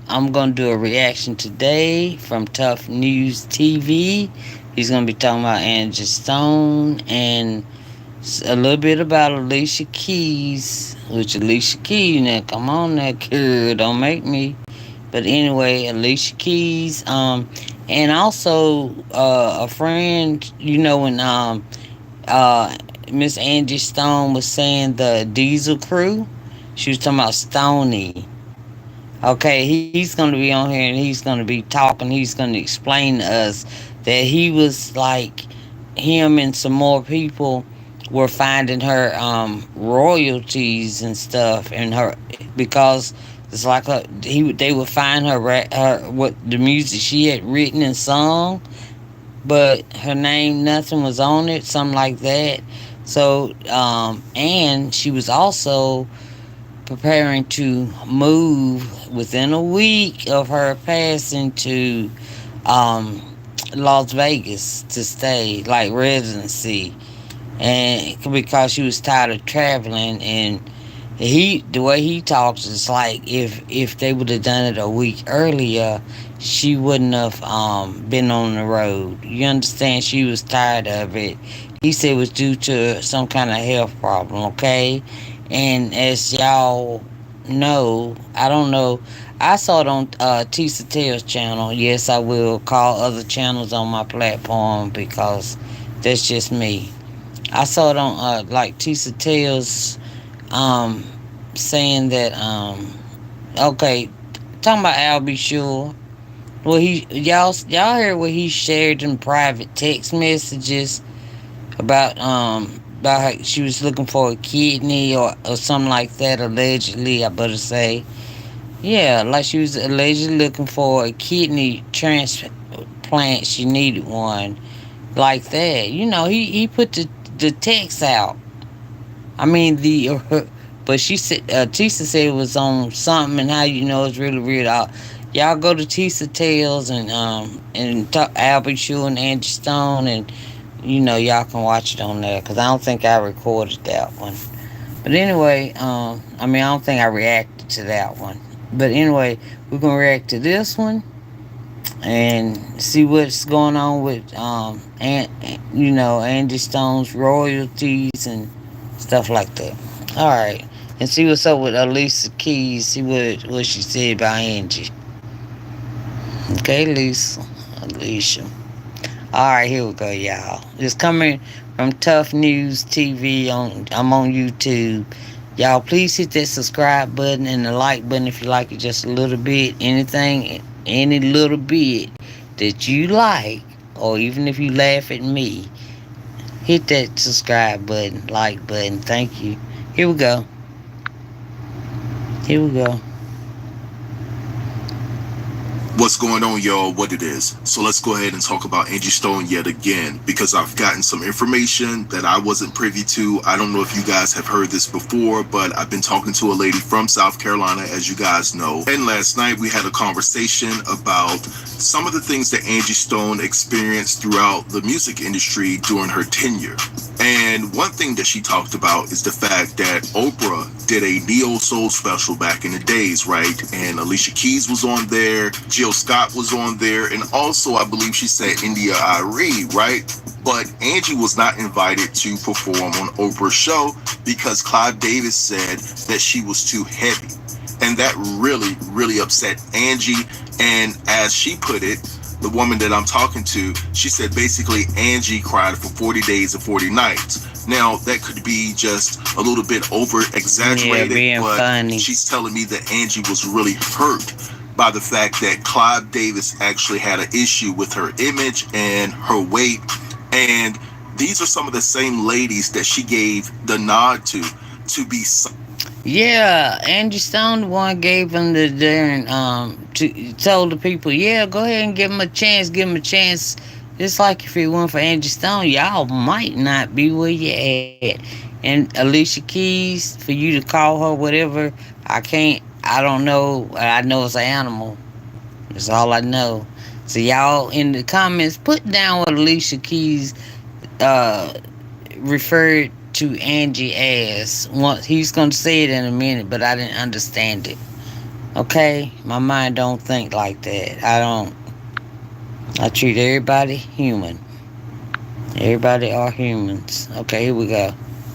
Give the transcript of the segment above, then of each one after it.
I'm gonna do a reaction today from Tuff News TV. He's gonna be talking about Angie Stone and a little bit about Alicia Keys. Which Alicia Keys now? Come on now, kid, don't make me. But anyway, Alicia Keys. And also a friend. When uh Miss Angie Stone was saying the Diesel Crew, she was talking about Stony. Okay, he's going to be on here and he's going to be talking. He's going to explain to us that he was like him and some more people were finding her royalties and stuff, and her because it's like they would find her what the music she had written and sung, but her name nothing was on it, something like that. So and she was also preparing to move within a week of her passing to um, Las Vegas to stay, like residency, and because she was tired of traveling. And the way he talks is like if they would have done it a week earlier, she wouldn't have been on the road. You understand? She was tired of it. He said it was due to some kind of health problem. Okay, and as y'all know, I don't know. I saw it on Tisa Tell's channel. Yes, I will call other channels on my platform because that's just me. I saw it on like Tisa Tell's um saying that okay, talking about Al B. Sure. Well, y'all heard what he shared in private text messages about how she was looking for a kidney or something like that, allegedly, I better say. Yeah, like she was allegedly looking for a kidney transplant. She needed one like that. He put the text out. I mean but she said Tisa said it was on something, and how it's really real. Y'all go to Tisa Tales and talk Albert Shue and Angie Stone, and y'all can watch it on there because I don't think I recorded that one. But anyway, I don't think I reacted to that one. But anyway, we're gonna react to this one and see what's going on with Angie Stone's royalties and stuff like that. All right, and see what's up with Alicia Keys. See what she said about Angie. Okay, Alicia. All right, here we go, y'all. It's coming from Tuff News TV. I'm on YouTube. Y'all, please hit that subscribe button and the like button if you like it just a little bit. Any little bit that you like, or even if you laugh at me, hit that subscribe button, like button. Thank you. Here we go. Here we go. What's going on, y'all? What it is. So let's go ahead and talk about Angie Stone yet again, because I've gotten some information that I wasn't privy to. I don't know if you guys have heard this before, but I've been talking to a lady from South Carolina, as you guys know. And last night we had a conversation about some of the things that Angie Stone experienced throughout the music industry during her tenure. And one thing that she talked about is the fact that Oprah did a neo soul special back in the days, right? And Alicia Keys was on there, Jill Scott was on there, and also I believe she said India Arie, right? But Angie was not invited to perform on Oprah's show because Clive Davis said that she was too heavy. And that really, really upset Angie. And as she put it, the woman that I'm talking to, she said basically Angie cried for 40 days and 40 nights. Now, that could be just a little bit over exaggerated, but funny. She's telling me that Angie was really hurt by the fact that Clive Davis actually had an issue with her image and her weight. And these are some of the same ladies that she gave the nod to be. Yeah, Angie Stone, the one gave him the darn told the people, yeah, go ahead and give him a chance, Just like if it weren't for Angie Stone, y'all might not be where you at. And Alicia Keys, for you to call her whatever, I don't know. I know it's an animal. That's all I know. So y'all in the comments, put down what Alicia Keys referred to Angie as. He's going to say it in a minute, but I didn't understand it. Okay? My mind don't think like that. I don't. I treat everybody human. Everybody are humans. Okay, here we go.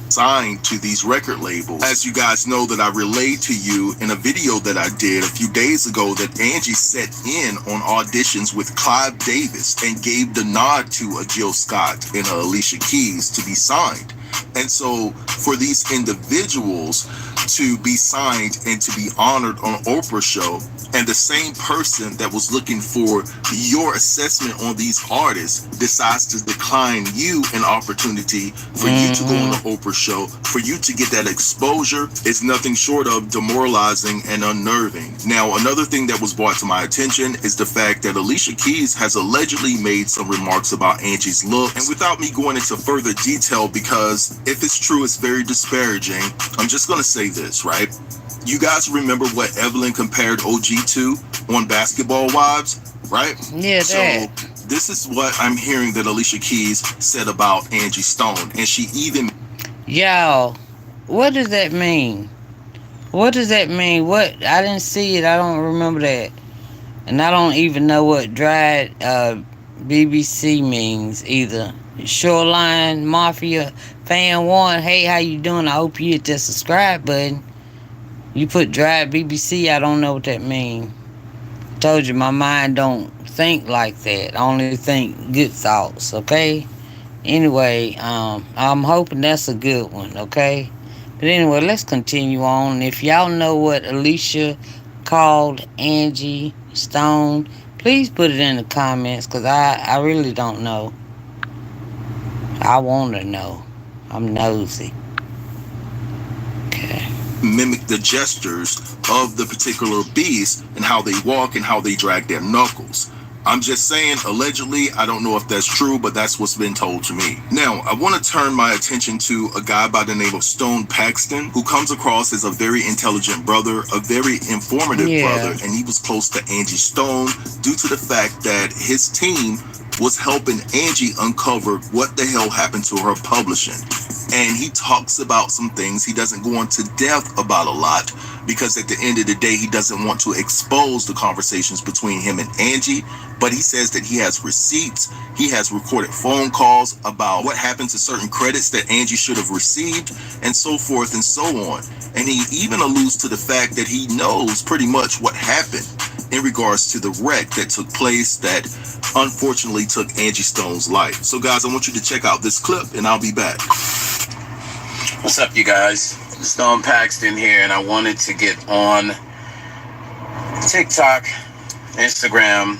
Signed to these record labels. As you guys know, that I relayed to you in a video that I did a few days ago, that Angie set in on auditions with Clive Davis and gave the nod to a Jill Scott and a Alicia Keys to be signed. And so for these individuals to be signed and to be honored on Oprah show, and the same person that was looking for your assessment on these artists decides to decline you an opportunity for you to go on the Oprah show, for you to get that exposure, is nothing short of demoralizing and unnerving. Now, another thing that was brought to my attention is the fact that Alicia Keys has allegedly made some remarks about Angie's look. And without me going into further detail, because if it's true, it's very disparaging, I'm just going to say this, right? You guys remember what Evelyn compared OG to on Basketball Wives, right? Yeah, so that. This is what I'm hearing that Alicia Keys said about Angie Stone. And she even... Y'all, what does that mean? What does that mean? What? I didn't see it. I don't remember that. And I don't even know what dried BBC means either. Shoreline Mafia Fan 1. Hey, how you doing? I hope you hit that subscribe button. You put dry BBC, I don't know what that mean. Told you, my mind don't think like that. I only think good thoughts, okay? Anyway, I'm hoping that's a good one, okay? But anyway, let's continue on. If y'all know what Alicia called Angie Stone, please put it in the comments, because I really don't know. I want to know. I'm nosy. Okay. Mimic the gestures of the particular beast and how they walk and how they drag their knuckles. I'm just saying, allegedly, I don't know if that's true, but that's what's been told to me. Now, I want to turn my attention to a guy by the name of Stone Paxton, who comes across as a very intelligent brother, a very informative brother, and he was close to Angie Stone due to the fact that his team was helping Angie uncover what the hell happened to her publishing. And he talks about some things. He doesn't go into depth about a lot, because at the end of the day, he doesn't want to expose the conversations between him and Angie. But he says that he has receipts, he has recorded phone calls about what happened to certain credits that Angie should have received, and so forth and so on. And he even alludes to the fact that he knows pretty much what happened in regards to the wreck that took place that unfortunately took Angie Stone's life. So guys, I want you to check out this clip, and I'll be back. What's up, you guys? Stone Paxton here, and I wanted to get on TikTok, Instagram,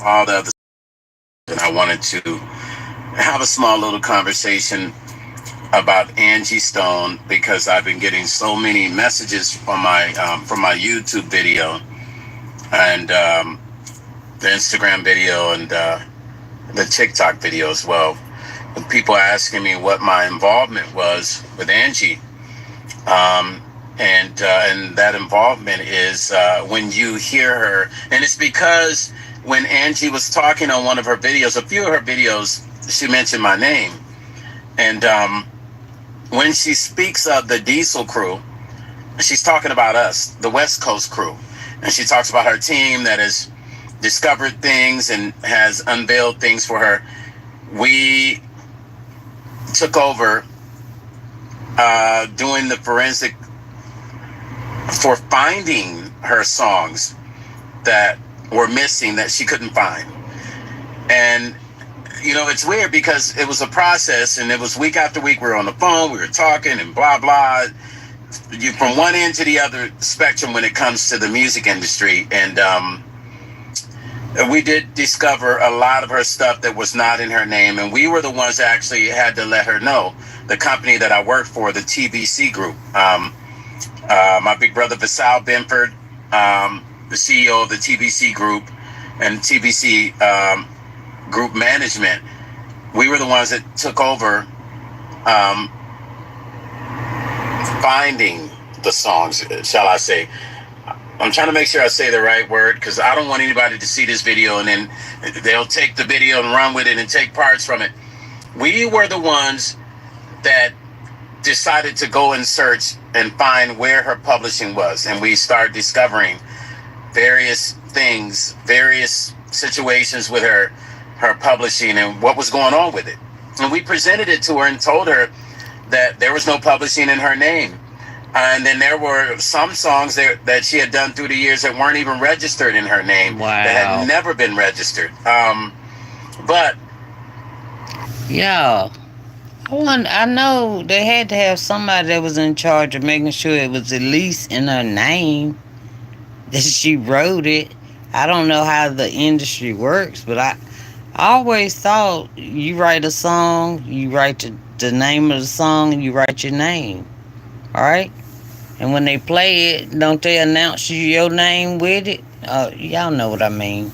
all the other stuff, and I wanted to have a small little conversation about Angie Stone, because I've been getting so many messages from my YouTube video and the Instagram video and the TikTok video as well. And people asking me what my involvement was with Angie. And that involvement is when you hear her, and it's because when Angie was talking on one of her videos, a few of her videos, she mentioned my name. And when she speaks of the Diesel crew, she's talking about us, the West Coast crew. And she talks about her team that has discovered things and has unveiled things for her. We took over doing the forensic for finding her songs that were missing, that she couldn't find. And you know, it's weird because it was a process, and it was week after week. We were on the phone, we were talking and blah blah, you from one end to the other spectrum when it comes to the music industry. And we did discover a lot of her stuff that was not in her name, and we were the ones that actually had to let her know. The company that I worked for, the TBC Group, my big brother Vasal Benford, the CEO of the TBC Group and TBC Group Management, we were the ones that took over finding the songs, shall I say. I'm trying to make sure I say the right word, because I don't want anybody to see this video and then they'll take the video and run with it and take parts from it. We were the ones that decided to go and search and find where her publishing was, and we started discovering various things, various situations with her publishing and what was going on with it. And we presented it to her and told her that there was no publishing in her name. And then there were some songs that she had done through the years that weren't even registered in her name, that had Wow. never been registered. But Yeah. I know they had to have somebody that was in charge of making sure it was at least in her name that she wrote it. I don't know how the industry works, but I always thought you write a song, you write the name of the song, and you write your name. All right? And when they play it, don't they announce your name with it? Y'all know what I mean.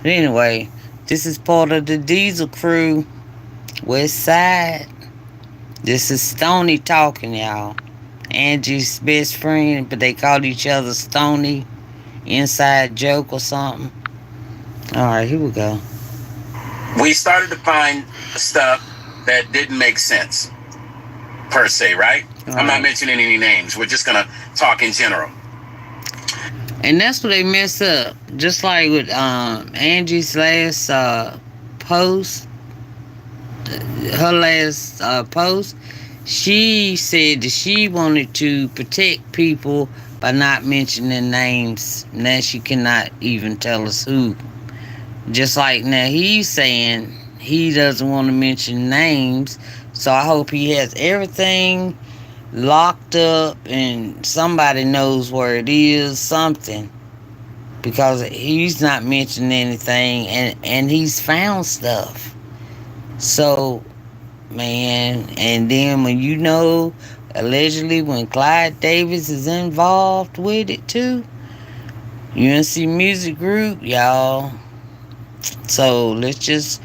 But anyway, this is part of the Diesel Crew, West Side. This is Stony talking, y'all. Angie's best friend, but they called each other Stony. Inside joke or something. Alright, here we go. we started to find stuff that didn't make sense, per se, right? I'm not Alright. mentioning any names. We're just going to talk in general. And that's what they mess up. Just like with Angie's last post, her last post, she said that she wanted to protect people by not mentioning names. Now she cannot even tell us who. Just like now he's saying he doesn't want to mention names. So I hope he has everything locked up and somebody knows where it is, something. Because he's not mentioning anything and he's found stuff. So, man, and then when you know, allegedly when Clyde Davis is involved with it too, UNC Music Group, y'all. So let's just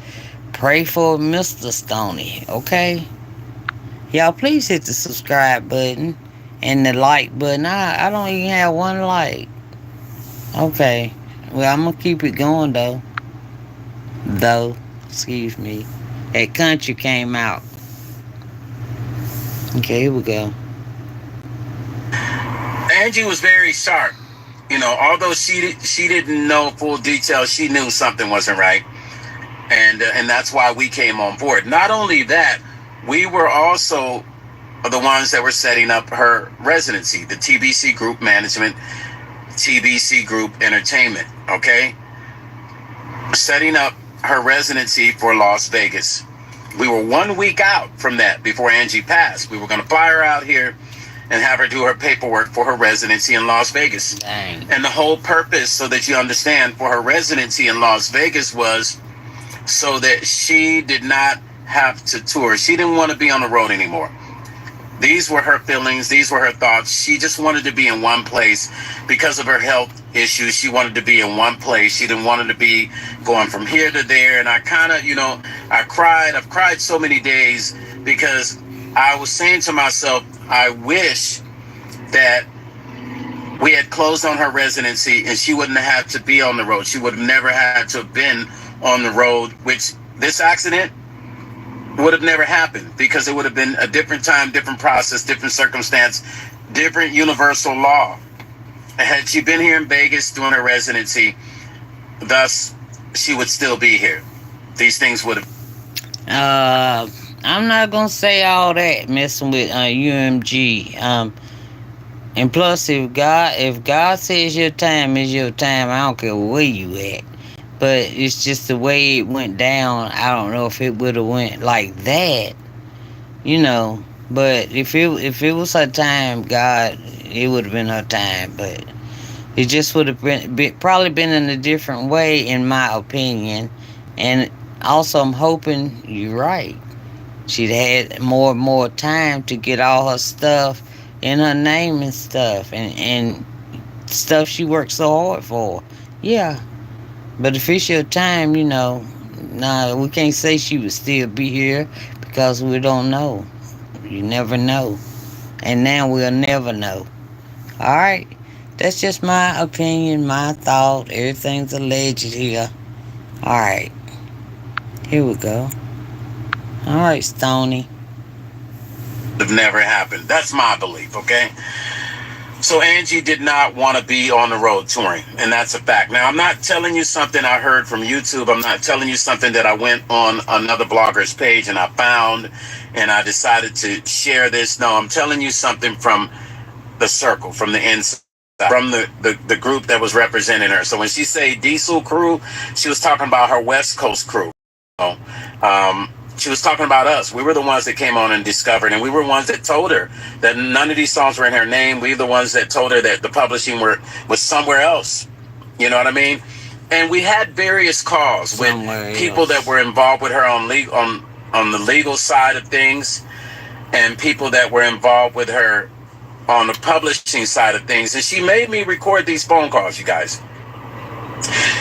pray for Mr. Stoney, okay? Y'all, please hit the subscribe button and the like button. I don't even have one like. Okay. Well, I'm going to keep it going, though. Excuse me. That country came out. Okay, here we go. Angie was very sharp. You know, although she didn't know full details, she knew something wasn't right. And that's why we came on board. Not only that, we were also the ones that were setting up her residency, the TBC Group Management, TBC Group Entertainment, okay? Setting up her residency for Las Vegas. We were 1 week out from that before Angie passed. We were going to fly her out here and have her do her paperwork for her residency in Las Vegas. Dang. And the whole purpose, so that you understand, for her residency in Las Vegas was so that she did not have to tour. She didn't want to be on the road anymore. These were her feelings. These were her thoughts. She just wanted to be in one place because of her health issues. She wanted to be in one place. She didn't want to be going from here to there. And I kind of, I cried. I've cried so many days because I was saying to myself, I wish that we had closed on her residency and she wouldn't have had to be on the road. She would have never had to have been on the road, which this accident would have never happened because it would have been a different time, different process, different circumstance, different universal law. Had she been here in Vegas doing her residency, thus she would still be here. These things would have. I'm not gonna say all that messing with UMG. And plus, if God says your time is your time, I don't care where you at. But it's just the way it went down. I don't know if it would have went like that, But if it was her time, God, it would have been her time. But it just would have probably been in a different way, in my opinion. And also, I'm hoping you're right. She'd had more and more time to get all her stuff in her name and stuff, and stuff she worked so hard for. Yeah. But if it's your time, nah, we can't say she would still be here because we don't know. You never know. And now we'll never know. Alright? That's just my opinion, my thought. Everything's alleged here. Alright. Here we go. Alright, Stoney. Have never happened. That's my belief, okay? So Angie did not want to be on the road touring, and that's a fact. Now, I'm not telling you something I heard from YouTube. I'm not telling you something that I went on another blogger's page and I found and I decided to share this. No, I'm telling you something from the circle, from the inside, from the group that was representing her. So when she say Diesel crew, she was talking about her West Coast crew. You know? She was talking about us. We were the ones that came on and discovered, and we were ones that told her that none of these songs were in her name. We were the ones that told her that the publishing was somewhere else. You know what I mean? And we had various calls with people that were involved with her on the legal side of things, and people that were involved with her on the publishing side of things. And she made me record these phone calls, you guys.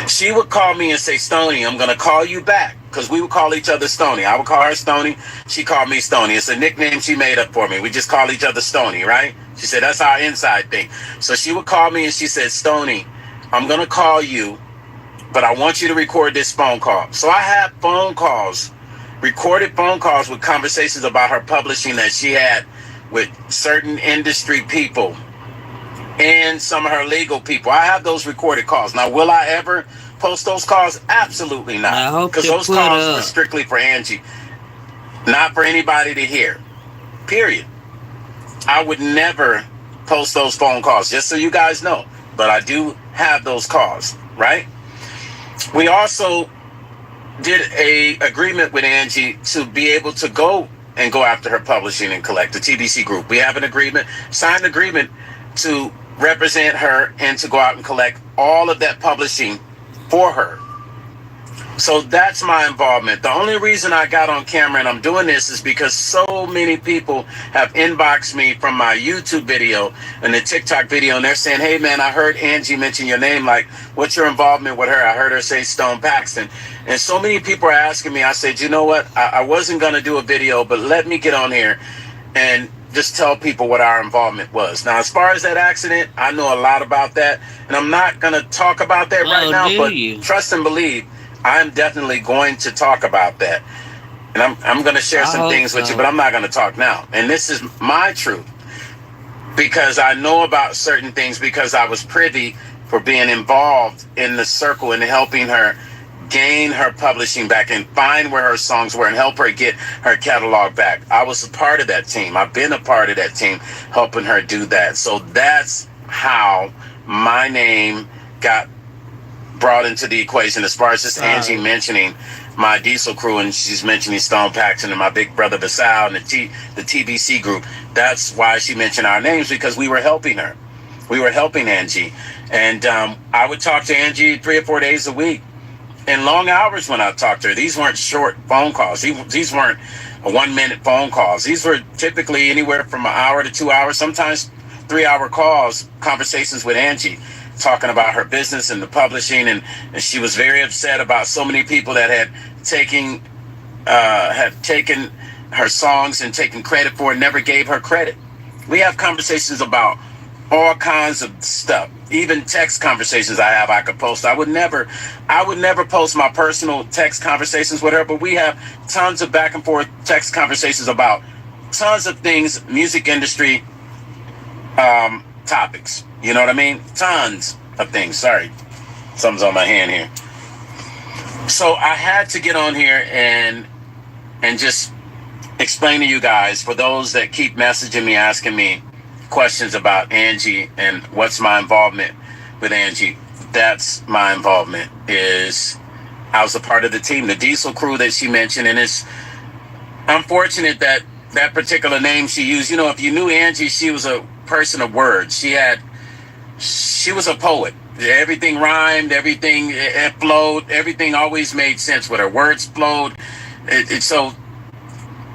She would call me and say, Stoney, I'm going to call you back. Because we would call each other Stoney. I would call her Stoney. She called me Stoney. It's a nickname she made up for me. We just call each other Stoney, right? She said, that's our inside thing. So she would call me and she said, Stoney, I'm going to call you, but I want you to record this phone call. So I had phone calls, recorded phone calls with conversations about her publishing that she had with certain industry people and some of her legal people. I have those recorded calls. Now, will I ever post those calls? Absolutely not. Because those calls were strictly for Angie, not for anybody to hear. Period. I would never post those phone calls, just so you guys know. But I do have those calls, right? We also did a agreement with Angie to be able to go after her publishing and collect the TBC group. We have an agreement, signed agreement to represent her and to go out and collect all of that publishing for her. So that's my involvement. The only reason I got on camera and I'm doing this is because so many people have inboxed me from my YouTube video and the TikTok video, and they're saying, hey man, I heard Angie mention your name. Like, what's your involvement with her? I heard her say Stone Paxton. And so many people are asking me. I said, you know what? I wasn't going to do a video, but let me get on here and just tell people what our involvement was. Now, as far as that accident, I know a lot about that, and I'm not going to talk about that right now, but trust and believe, I'm definitely going to talk about that. And I'm going to share some things with you, but I'm not going to talk now. And this is my truth, because I know about certain things because I was privy for being involved in the circle and helping her gain her publishing back and find where her songs were and help her get her catalog back. I was a part of that team. I've been a part of that team helping her do that. So that's how my name got brought into the equation, as far as just Angie mentioning my Diesel crew, and she's mentioning Stone Paxton and my big brother Vasal and the TBC group. That's why she mentioned our names, because we were helping her. We were helping Angie. And I would talk to Angie 3 or 4 days a week in long hours when I talked to her. These weren't short phone calls. These weren't 1 minute phone calls. These were typically anywhere from an hour to 2 hours, sometimes 3 hour calls, conversations with Angie, talking about her business and the publishing. And she was very upset about so many people that had taken her songs and taken credit for it, never gave her credit. We have conversations about all kinds of stuff, even text conversations I could post. I would never post my personal text conversations with her, but we have tons of back and forth text conversations about tons of things, music industry topics. You know what I mean? Tons of things. Sorry, something's on my hand here. So I had to get on here and just explain to you guys, for those that keep messaging me, asking me questions about Angie and what's my involvement with Angie. That's my involvement. Is I was a part of the team, the Diesel crew that she mentioned, and it's unfortunate that that particular name she used. You know, if you knew Angie, she was a person of words. She was a poet. Everything rhymed, everything it flowed, everything always made sense with her. Words flowed. So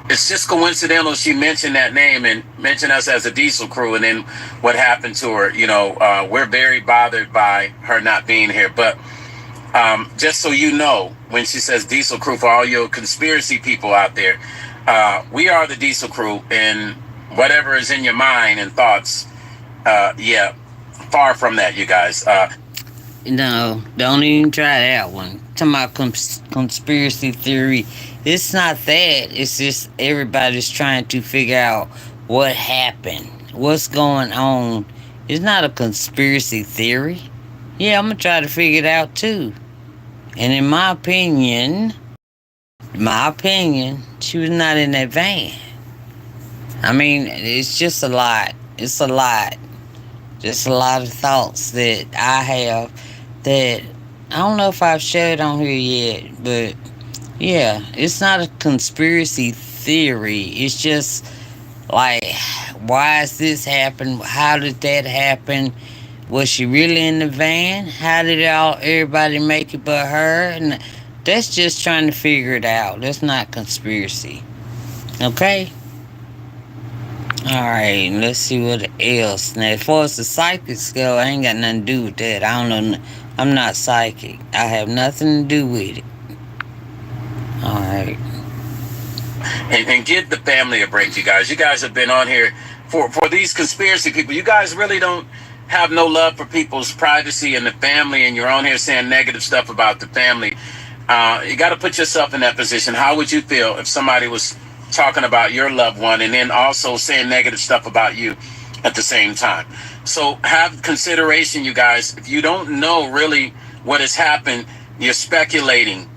it's just coincidental she mentioned that name and mentioned us as a Diesel crew, and then what happened to her. You know, we're very bothered by her not being here. But just so you know, when she says Diesel crew, for all your conspiracy people out there, we are the Diesel crew, and whatever is in your mind and thoughts, far from that, you guys. No, don't even try that one. Talking about conspiracy theory. It's not that. It's just everybody's trying to figure out what happened. What's going on It's not a conspiracy theory. Yeah, I'm gonna try to figure it out too. And in my opinion, she was not in that van. I mean, it's just a lot. It's a lot. Just a lot of thoughts that I have that I don't know if I've shared on here yet, but yeah, it's not a conspiracy theory. It's just like, why is this happen? How did that happen? Was she really in the van? How did everybody make it but her? And that's just trying to figure it out. That's not conspiracy. Okay? Alright, let's see what else. Now, as far as the psychics go, I ain't got nothing to do with that. I don't know. I'm not psychic. I have nothing to do with it. Alright. And give the family a break, you guys. You guys have been on here for these conspiracy people. You guys really don't have no love for people's privacy and the family, and you're on here saying negative stuff about the family. You got to put yourself in that position. How would you feel if somebody was talking about your loved one and then also saying negative stuff about you at the same time? So have consideration, you guys. If you don't know really what has happened, you're speculating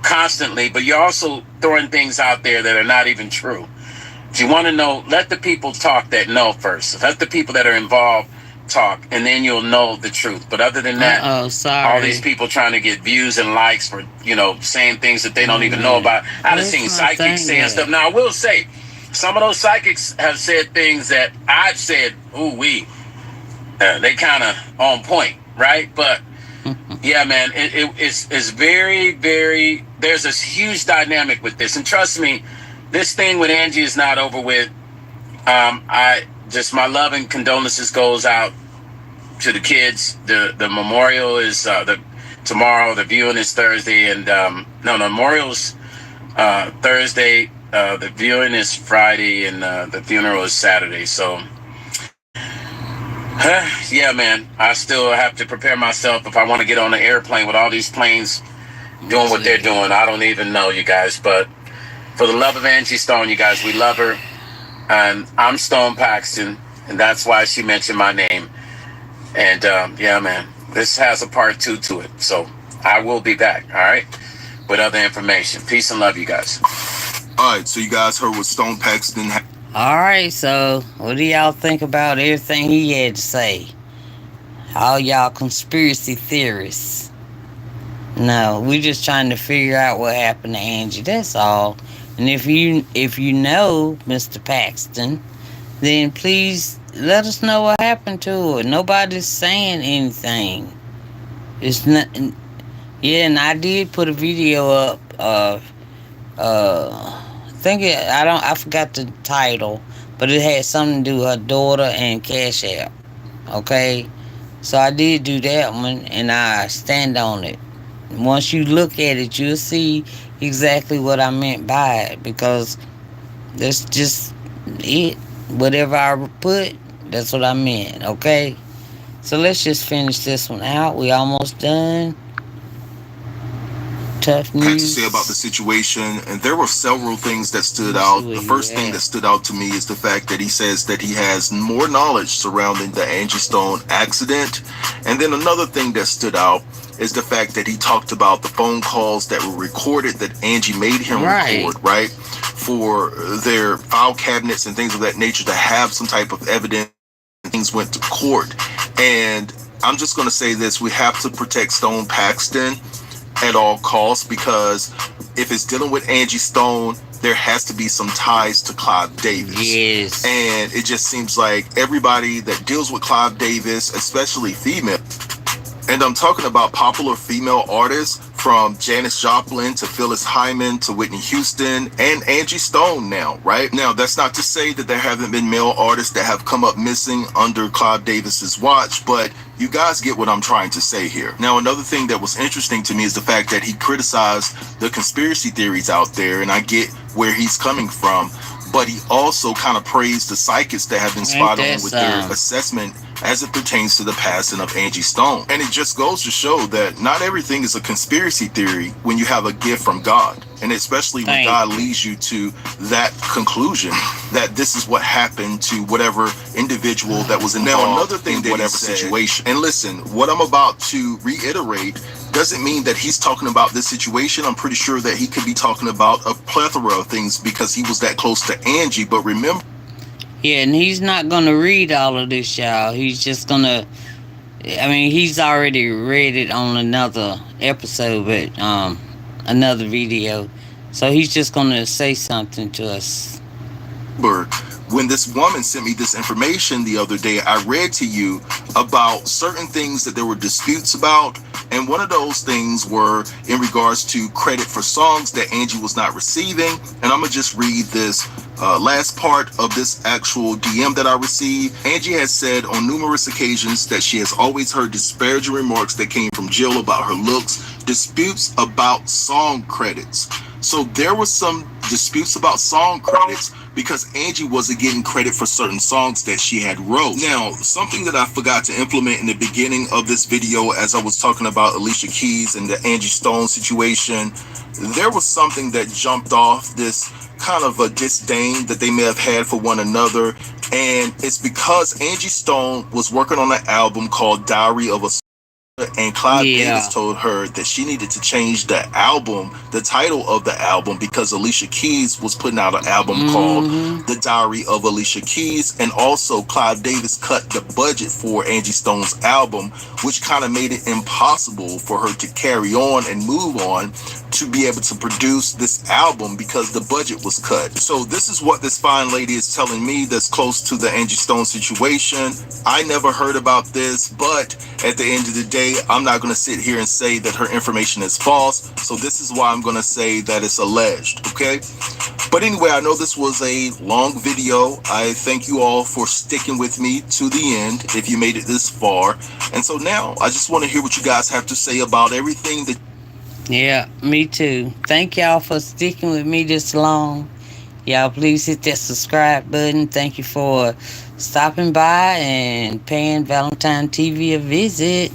constantly, but you're also throwing things out there that are not even true. If you want to know, let the people talk that know first. Let the people that are involved talk, and then you'll know the truth. But other than that, all these people trying to get views and likes for, saying things that they don't even know about. I've seen psychics saying stuff. Now, I will say, some of those psychics have said things that I've said, they kind of on point, right? But yeah, man, it's very, very, there's this huge dynamic with this. And trust me, this thing with Angie is not over with. My love and condolences goes out to the kids. The memorial is tomorrow. The viewing is Thursday, and the memorial's Thursday. The viewing is Friday, and the funeral is Saturday. So, yeah, man, I still have to prepare myself if I want to get on the airplane with all these planes doing what they're doing. I don't even know, you guys, but for the love of Angie Stone, you guys, we love her. And I'm Stone Paxton, and that's why she mentioned my name. And yeah, man, this has a part 2 to it. So I will be back, all right, with other information. Peace and love, you guys. All right, so you guys heard what Stone Paxton had. All right, so what do y'all think about everything he had to say? All y'all conspiracy theorists. No, we just trying to figure out what happened to Angie. That's all. And if you know Mr. Paxton, then please let us know what happened to her. Nobody's saying anything. It's not. Yeah, and I did put a video up of I forgot the title, but it had something to do with her daughter and Cash App. Okay, so I did do that one, and I stand on it. Once you look at it, you'll see exactly what I meant by it, because that's just it. Whatever I put, that's what I meant. Okay, so let's just finish this one out. We almost done. Tough news. Had to say about the situation, and there were several things that stood out. The first thing that stood out to me is the fact that he says that he has more knowledge surrounding the Angie Stone accident. And then another thing that stood out is the fact that he talked about the phone calls that were recorded that Angie made him record, right? For their file cabinets and things of that nature, to have some type of evidence. Things went to court. And I'm just going to say this: we have to protect Stone Paxton at all costs, because if it's dealing with Angie Stone, there has to be some ties to Clive Davis. Yes. And it just seems like everybody that deals with Clive Davis, especially female, and I'm talking about popular female artists from Janis Joplin to Phyllis Hyman to Whitney Houston and Angie Stone now, right? Now, that's not to say that there haven't been male artists that have come up missing under Clive Davis's watch, but you guys get what I'm trying to say here. Now, another thing that was interesting to me is the fact that he criticized the conspiracy theories out there, and I get where he's coming from, but he also kind of praised the psychics that have been spot on with their assessment as it pertains to the passing of Angie Stone. And it just goes to show that not everything is a conspiracy theory when you have a gift from God. And especially when God leads you to that conclusion that this is what happened to whatever individual that was involved. Now, another thing in whatever situation. And listen, what I'm about to reiterate doesn't mean that he's talking about this situation. I'm pretty sure that he could be talking about a plethora of things because he was that close to Angie. But remember, yeah, and he's not gonna read all of this, y'all. He's just gonna. I mean, he's already read it on another episode, but another video. So he's just gonna say something to us. when this woman sent me this information the other day, I read to you about certain things that there were disputes about. And one of those things were in regards to credit for songs that Angie was not receiving. And I'm going to just read this last part of this actual DM that I received. Angie has said on numerous occasions that she has always heard disparaging remarks that came from Jill about her looks, disputes about song credits. So there were some disputes about song credits because Angie wasn't getting credit for certain songs that she had wrote. Now, something that I forgot to implement in the beginning of this video as I was talking about Alicia Keys and the Angie Stone situation, there was something that jumped off this kind of a disdain that they may have had for one another. And it's because Angie Stone was working on an album called Diary of a and Clive Davis told her that she needed to change the album, the title of the album, because Alicia Keys was putting out an album called The Diary of Alicia Keys. And also Clive Davis cut the budget for Angie Stone's album, which kind of made it impossible for her to carry on and move on to be able to produce this album because the budget was cut. So this is what this fine lady is telling me that's close to the Angie Stone situation. I never heard about this, but at the end of the day, I'm not going to sit here and say that her information is false. So this is why I'm going to say that it's alleged, okay? But anyway, I know this was a long video. I thank you all for sticking with me to the end if you made it this far. And so now I just want to hear what you guys have to say about everything that... Yeah, me too. Thank y'all for sticking with me this long. Y'all please hit that subscribe button. Thank you for stopping by and paying Valentine TV a visit.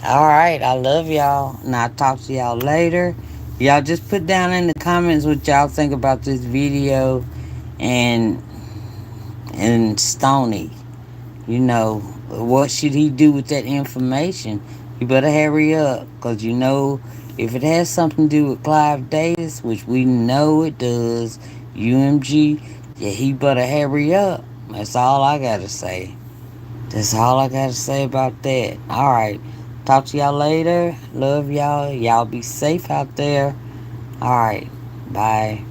Alright, I love y'all. And I'll talk to y'all later. Y'all just put down in the comments what y'all think about this video and Stoney. You know, what should he do with that information? You better hurry up, because you know, if it has something to do with Clive Davis, which we know it does, UMG, yeah, he better hurry up. That's all I gotta say. That's all I gotta say about that. Alright, talk to y'all later. Love y'all. Y'all be safe out there. Alright, bye.